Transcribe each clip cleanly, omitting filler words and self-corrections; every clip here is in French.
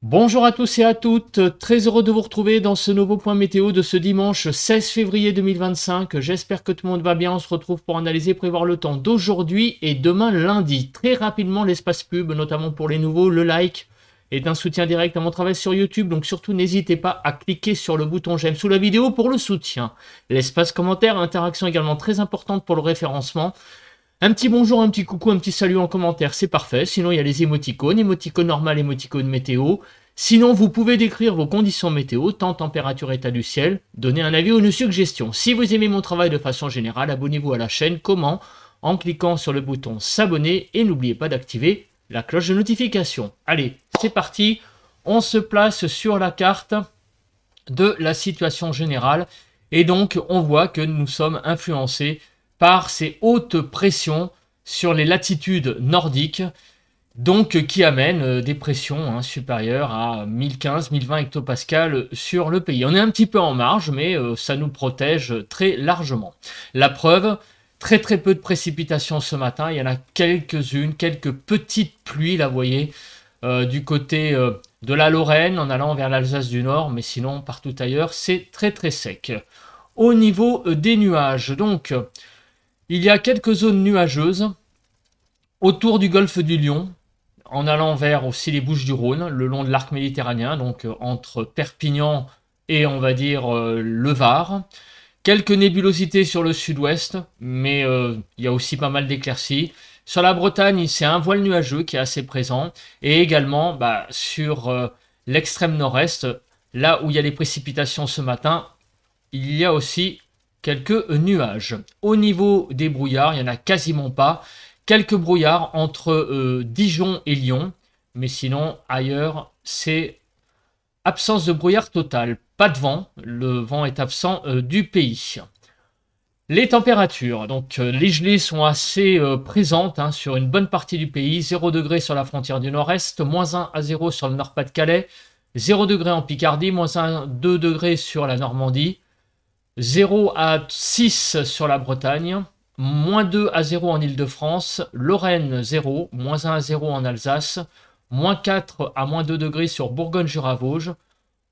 Bonjour à tous et à toutes, très heureux de vous retrouver dans ce nouveau point météo de ce dimanche 16 février 2025. J'espère que tout le monde va bien, on se retrouve pour analyser et prévoir le temps d'aujourd'hui et demain lundi. Très rapidement l'espace pub, notamment pour les nouveaux, le like est un soutien direct à mon travail sur YouTube, donc surtout n'hésitez pas à cliquer sur le bouton j'aime sous la vidéo pour le soutien. L'espace commentaire, interaction également très importante pour le référencement. Un petit bonjour, un petit coucou, un petit salut en commentaire, c'est parfait. Sinon, il y a les émoticônes, émoticône normal, émoticône météo. Sinon, vous pouvez décrire vos conditions météo, temps, température, état du ciel, donner un avis ou une suggestion. Si vous aimez mon travail de façon générale, abonnez-vous à la chaîne. Comment? En cliquant sur le bouton s'abonner et n'oubliez pas d'activer la cloche de notification. Allez, c'est parti. On se place sur la carte de la situation générale et donc on voit que nous sommes influencés par ces hautes pressions sur les latitudes nordiques, donc qui amènent des pressions supérieures à 1015-1020 hectopascales sur le pays. On est un petit peu en marge, mais ça nous protège très largement. La preuve, très peu de précipitations ce matin. Il y en a quelques-unes, quelques petites pluies, là vous voyez, du côté de la Lorraine en allant vers l'Alsace du Nord, mais sinon partout ailleurs c'est très sec. Au niveau des nuages, donc il y a quelques zones nuageuses autour du golfe du Lion, en allant vers aussi les Bouches-du-Rhône, le long de l'arc méditerranéen, donc entre Perpignan et on va dire le Var. Quelques nébulosités sur le sud-ouest, mais il y a aussi pas mal d'éclaircies. Sur la Bretagne, c'est un voile nuageux qui est assez présent. Et également sur l'extrême nord-est, là où il y a les précipitations ce matin, il y a aussi quelques nuages. Au niveau des brouillards, il n'y en a quasiment pas. Quelques brouillards entre Dijon et Lyon, mais sinon ailleurs c'est absence de brouillard total, pas de vent, le vent est absent du pays. Les températures, donc les gelées sont assez présentes sur une bonne partie du pays, 0 degré sur la frontière du nord-est, moins 1 à 0 sur le Nord-Pas-de-Calais, 0 degré en Picardie, moins 1 2 degrés sur la Normandie, 0 à 6 sur la Bretagne, moins 2 à 0 en Île-de-France, Lorraine 0, moins 1 à 0 en Alsace, moins 4 à moins 2 degrés sur Bourgogne-Jura-Vosges,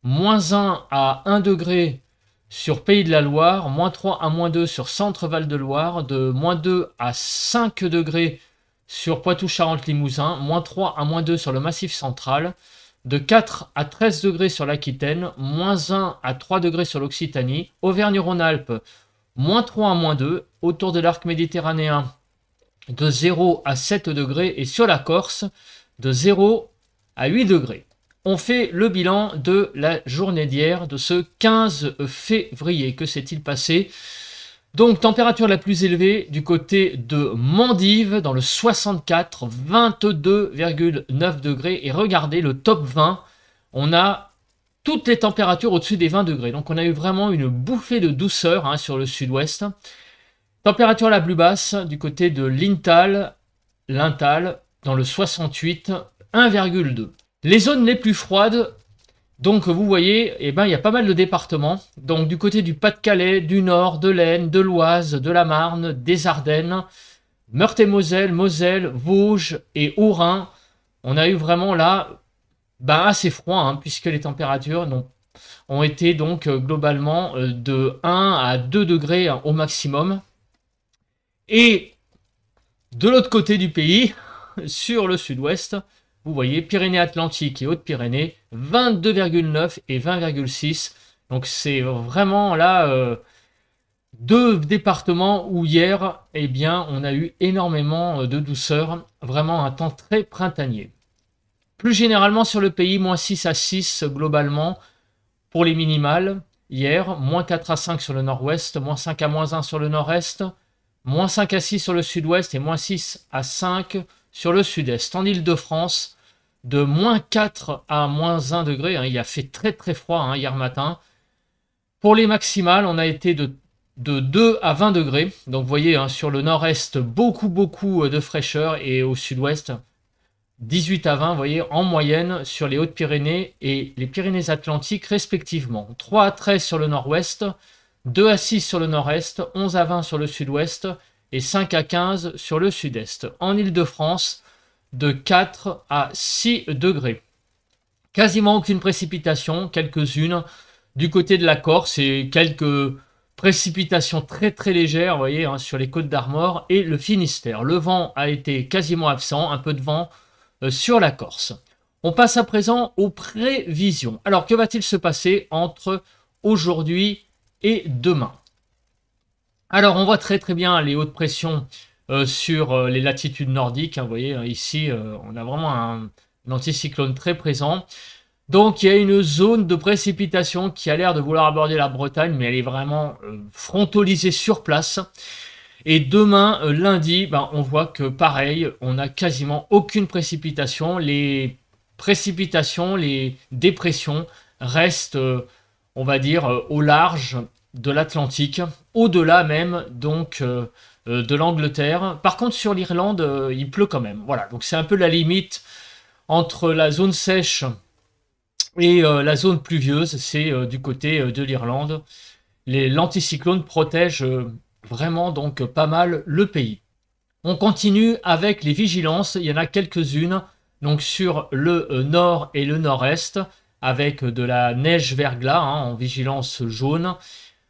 moins 1 à 1 degré sur Pays de la Loire, moins 3 à moins 2 sur Centre-Val de Loire, de moins 2 à 5 degrés sur Poitou-Charentes-Limousin, moins 3 à moins 2 sur le Massif central, de 4 à 13 degrés sur l'Aquitaine, moins 1 à 3 degrés sur l'Occitanie, Auvergne-Rhône-Alpes, moins 3 à moins 2, autour de l'arc méditerranéen, de 0 à 7 degrés, et sur la Corse, de 0 à 8 degrés. On fait le bilan de la journée d'hier, de ce 15 février. Que s'est-il passé? Donc, température la plus élevée du côté de Mandive, dans le 64, 22,9 degrés. Et regardez, le top 20, on a toutes les températures au-dessus des 20 degrés. Donc, on a eu vraiment une bouffée de douceur sur le sud-ouest. Température la plus basse du côté de l'Intal, dans le 68, 1,2. Les zones les plus froides, donc vous voyez, il y a pas mal de départements. Donc du côté du Pas-de-Calais, du Nord, de l'Aisne, de l'Oise, de la Marne, des Ardennes, Meurthe-et-Moselle, Moselle, Vosges et Haut-Rhin, on a eu vraiment là assez froid, puisque les températures ont été donc globalement de 1 à 2 degrés au maximum. Et de l'autre côté du pays, sur le sud-ouest, vous voyez Pyrénées-Atlantiques et Hautes-Pyrénées, 22,9 et 20,6. Donc c'est vraiment là deux départements où hier, on a eu énormément de douceur, vraiment un temps très printanier. Plus généralement sur le pays, moins 6 à 6 globalement pour les minimales. Hier, moins 4 à 5 sur le nord-ouest, moins 5 à moins 1 sur le nord-est, moins 5 à 6 sur le sud-ouest et moins 6 à 5 sur le sud-est. En Île-de-France, de moins 4 à moins 1 degré, il a fait très froid hier matin. Pour les maximales, on a été de 2 à 20 degrés. Donc vous voyez, sur le nord-est, beaucoup de fraîcheur et au sud-ouest, 18 à 20, vous voyez, en moyenne sur les Hautes-Pyrénées et les Pyrénées-Atlantiques respectivement. 3 à 13 sur le nord-ouest, 2 à 6 sur le nord-est, 11 à 20 sur le sud-ouest et 5 à 15 sur le sud-est. En Île-de-France, de 4 à 6 degrés. Quasiment aucune précipitation, quelques-unes du côté de la Corse et quelques précipitations très très légères, vous voyez, hein, sur les côtes d'Armor et le Finistère. Le vent a été quasiment absent, un peu de vent sur la Corse. On passe à présent aux prévisions. Alors, que va-t-il se passer entre aujourd'hui et demain? Alors, on voit très très bien les hautes pressions sur les latitudes nordiques. Hein, vous voyez, ici, on a vraiment un anticyclone très présent. Donc, il y a une zone de précipitation qui a l'air de vouloir aborder la Bretagne, mais elle est vraiment frontolisée sur place. Et demain, lundi, ben, on voit que pareil, on n'a quasiment aucune précipitation. Les précipitations, les dépressions restent, on va dire, au large de l'Atlantique, au-delà même donc de l'Angleterre. Par contre, sur l'Irlande, il pleut quand même. Voilà, donc c'est un peu la limite entre la zone sèche et la zone pluvieuse, c'est du côté de l'Irlande. L'anticyclone protège vraiment donc pas mal le pays. On continue avec les vigilances, il y en a quelques-unes, donc sur le nord et le nord-est, avec de la neige verglas hein, en vigilance jaune,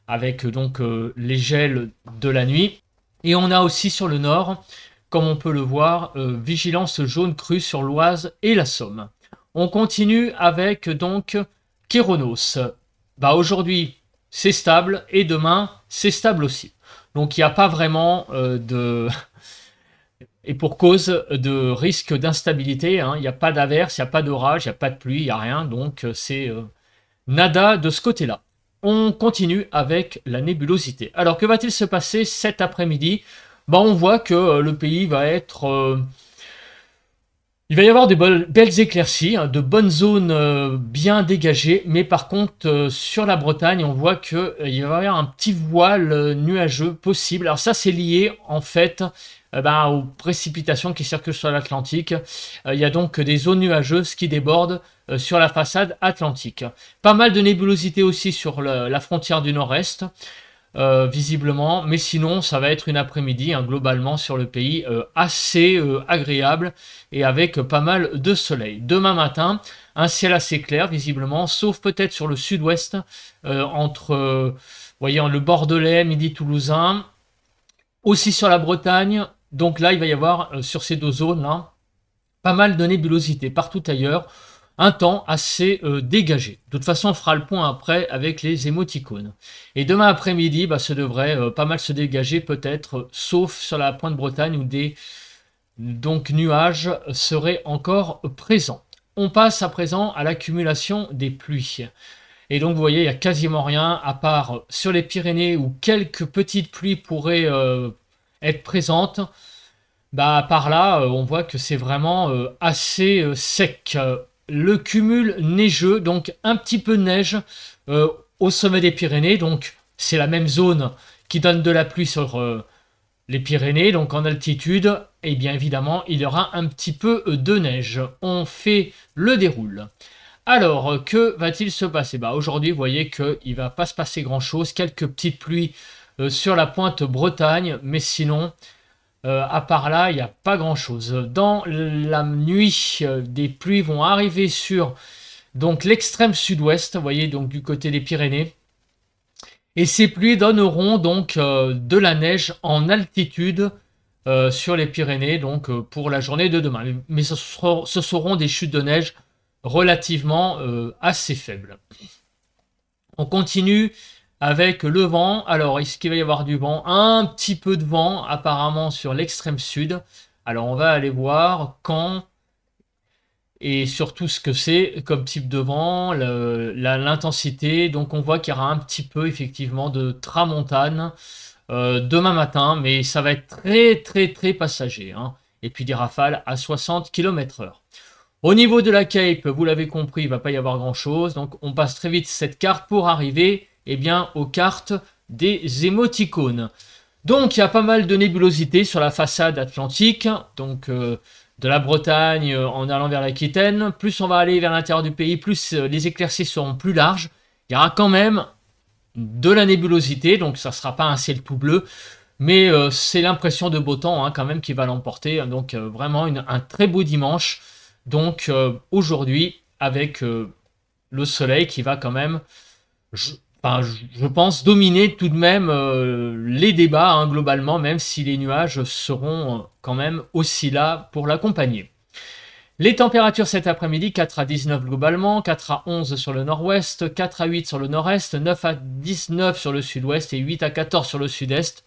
avec donc les gels de la nuit. Et on a aussi sur le nord, comme on peut le voir, vigilance jaune crue sur l'Oise et la Somme. On continue avec donc Kéronos. Bah, aujourd'hui, c'est stable et demain, c'est stable aussi. Donc, il n'y a pas vraiment de... Et pour cause de risque d'instabilité, hein, il n'y a pas d'averse, il n'y a pas d'orage, il n'y a pas de pluie, il n'y a rien. Donc, c'est nada de ce côté-là. On continue avec la nébulosité. Alors, que va-t-il se passer cet après-midi? Bah, on voit que le pays va être... il va y avoir de belles éclaircies, hein, de bonnes zones bien dégagées, mais par contre, sur la Bretagne, on voit qu'il va y avoir un petit voile nuageux possible. Alors ça, c'est lié en fait aux précipitations qui circulent sur l'Atlantique. Il y a donc des zones nuageuses qui débordent sur la façade atlantique. Pas mal de nébulosité aussi sur la frontière du nord-est. Visiblement, mais sinon ça va être une après-midi hein, globalement sur le pays assez agréable et avec pas mal de soleil. Demain matin, un ciel assez clair visiblement, sauf peut-être sur le sud-ouest entre voyez, le Bordelais, Midi Toulousain, aussi sur la Bretagne. Donc là il va y avoir sur ces deux zones là pas mal de nébulosité. Partout ailleurs, un temps assez dégagé. De toute façon, on fera le point après avec les émoticônes. Et demain après-midi, bah, ça devrait pas mal se dégager peut-être, sauf sur la pointe Bretagne où des donc, nuages seraient encore présents. On passe à présent à l'accumulation des pluies. Et donc, vous voyez, il n'y a quasiment rien, à part sur les Pyrénées où quelques petites pluies pourraient être présentes. Bah, par là, on voit que c'est vraiment assez sec. Le cumul neigeux, donc un petit peu de neige au sommet des Pyrénées, donc c'est la même zone qui donne de la pluie sur les Pyrénées, donc en altitude, et bien évidemment il y aura un petit peu de neige. On fait le déroule. Alors, que va-t-il se passer? Bah, aujourd'hui, vous voyez qu'il ne va pas se passer grand-chose, quelques petites pluies sur la pointe Bretagne, mais sinon... à part là, il n'y a pas grand-chose. Dans la nuit, des pluies vont arriver sur donc l'extrême sud-ouest, vous voyez, donc du côté des Pyrénées. Et ces pluies donneront donc de la neige en altitude sur les Pyrénées, donc pour la journée de demain. Mais ce seront des chutes de neige relativement assez faibles. On continue avec le vent. Alors, est-ce qu'il va y avoir du vent? Un petit peu de vent, apparemment, sur l'extrême sud. Alors, on va aller voir quand et surtout ce que c'est comme type de vent, l'intensité. Donc, on voit qu'il y aura un petit peu, effectivement, de tramontane demain matin, mais ça va être très, très, très passager. Hein. Et puis, des rafales à 60 km/h. Au niveau de la Cape, vous l'avez compris, il ne va pas y avoir grand-chose. Donc, on passe très vite cette carte pour arriver aux cartes des émoticônes. Donc, il y a pas mal de nébulosité sur la façade atlantique, donc de la Bretagne en allant vers l'Aquitaine. Plus on va aller vers l'intérieur du pays, plus les éclaircies seront plus larges. Il y aura quand même de la nébulosité, donc ça ne sera pas un ciel tout bleu, mais c'est l'impression de beau temps hein, quand même qui va l'emporter. Donc, vraiment un très beau dimanche. Donc, aujourd'hui, avec le soleil qui va quand même, je pense, dominer tout de même les débats hein, globalement, même si les nuages seront quand même aussi là pour l'accompagner. Les températures cet après-midi, 4 à 19 globalement, 4 à 11 sur le nord-ouest, 4 à 8 sur le nord-est, 9 à 19 sur le sud-ouest et 8 à 14 sur le sud-est.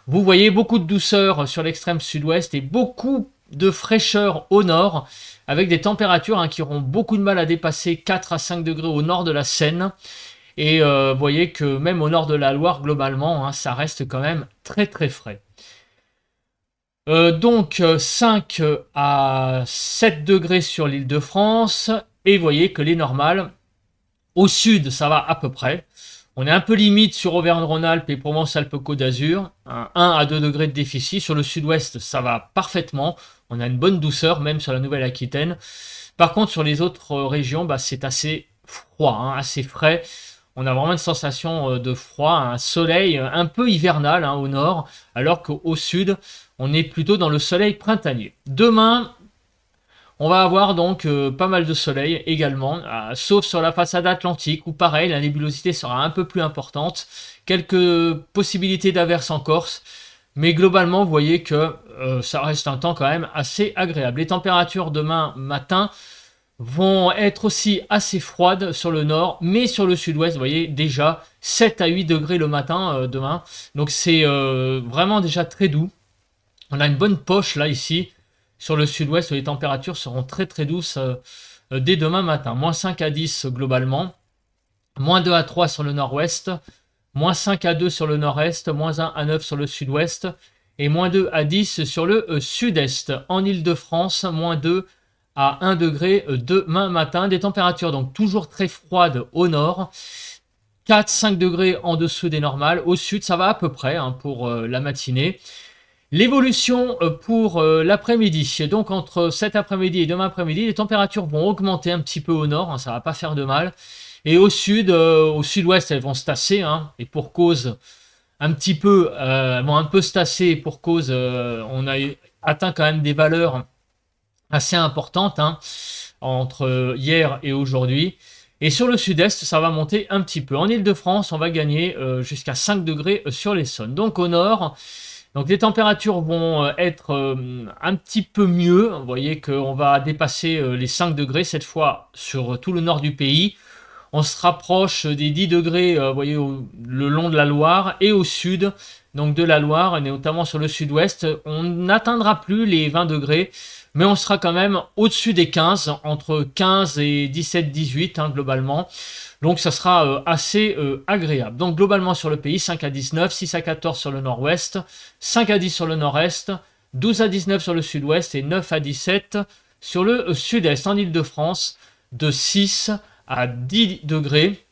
Vous voyez beaucoup de douceur sur l'extrême sud-ouest et beaucoup de fraîcheur au nord, avec des températures hein, qui auront beaucoup de mal à dépasser 4 à 5 degrés au nord de la Seine. Et vous voyez que même au nord de la Loire, globalement, hein, ça reste quand même très très frais. Donc 5 à 7 degrés sur l'île de France. Et vous voyez que les normales, au sud, ça va à peu près. On est un peu limite sur Auvergne-Rhône-Alpes et Provence-Alpes-Côte d'Azur. 1 à 2 degrés de déficit. Sur le sud-ouest, ça va parfaitement. On a une bonne douceur, même sur la Nouvelle-Aquitaine. Par contre, sur les autres régions, bah, c'est assez froid, hein, assez frais. On a vraiment une sensation de froid, un soleil un peu hivernal hein, au nord, alors qu'au sud, on est plutôt dans le soleil printanier. Demain, on va avoir donc pas mal de soleil également, sauf sur la façade atlantique où pareil, la nébulosité sera un peu plus importante. Quelques possibilités d'averses en Corse, mais globalement, vous voyez que ça reste un temps quand même assez agréable. Les températures demain matin vont être aussi assez froides sur le nord, mais sur le sud-ouest, vous voyez, déjà 7 à 8 degrés le matin demain. Donc c'est vraiment déjà très doux. On a une bonne poche là, ici, sur le sud-ouest, où les températures seront très très douces dès demain matin. Moins 5 à 10 globalement, moins 2 à 3 sur le nord-ouest, moins 5 à 2 sur le nord-est, moins 1 à 9 sur le sud-ouest, et moins 2 à 10 sur le sud-est. En Île-de-France, moins 2 à 1 degré demain matin. Des températures donc toujours très froides au nord. 4-5 degrés en dessous des normales. Au sud, ça va à peu près hein, pour la matinée. L'évolution pour l'après-midi. Donc entre cet après-midi et demain après-midi, les températures vont augmenter un petit peu au nord. Hein, ça va pas faire de mal. Et au sud, au sud-ouest, elles vont se tasser. Hein, et pour cause, un petit peu, elles vont un peu se tasser. Pour cause, on a atteint quand même des valeurs assez importante hein, entre hier et aujourd'hui. Et sur le sud-est, ça va monter un petit peu. En Île-de-France, on va gagner jusqu'à 5 degrés sur l'Essonne. Donc au nord, donc les températures vont être un petit peu mieux. Vous voyez qu'on va dépasser les 5 degrés cette fois sur tout le nord du pays. On se rapproche des 10 degrés, vous voyez, le long de la Loire et au sud, donc de la Loire, et notamment sur le sud-ouest. On n'atteindra plus les 20 degrés. Mais on sera quand même au-dessus des 15, entre 15 et 17-18 hein, globalement. Donc ça sera assez agréable. Donc globalement sur le pays, 5 à 19, 6 à 14 sur le nord-ouest, 5 à 10 sur le nord-est, 12 à 19 sur le sud-ouest et 9 à 17 sur le sud-est. En Île-de-France, de 6 à 10 degrés.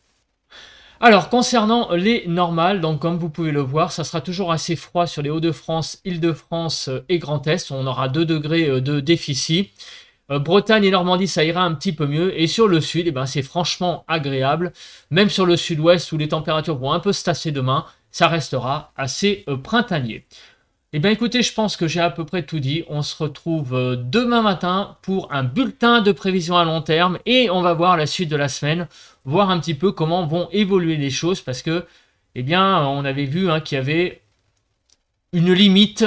Alors, concernant les normales, donc comme vous pouvez le voir, ça sera toujours assez froid sur les Hauts-de-France, Île-de-France et Grand Est. On aura 2 degrés de déficit. Bretagne et Normandie, ça ira un petit peu mieux. Et sur le sud, eh ben, c'est franchement agréable. Même sur le sud-ouest, où les températures vont un peu se tasser demain, ça restera assez printanier. Eh bien écoutez, je pense que j'ai à peu près tout dit. On se retrouve demain matin pour un bulletin de prévision à long terme et on va voir la suite de la semaine, voir un petit peu comment vont évoluer les choses parce que, eh bien, on avait vu hein, qu'il y avait une limite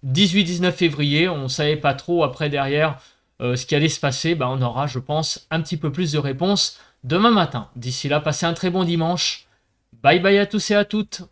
18-19 février. On ne savait pas trop après derrière ce qui allait se passer. Ben, on aura, je pense, un petit peu plus de réponses demain matin. D'ici là, passez un très bon dimanche. Bye bye à tous et à toutes.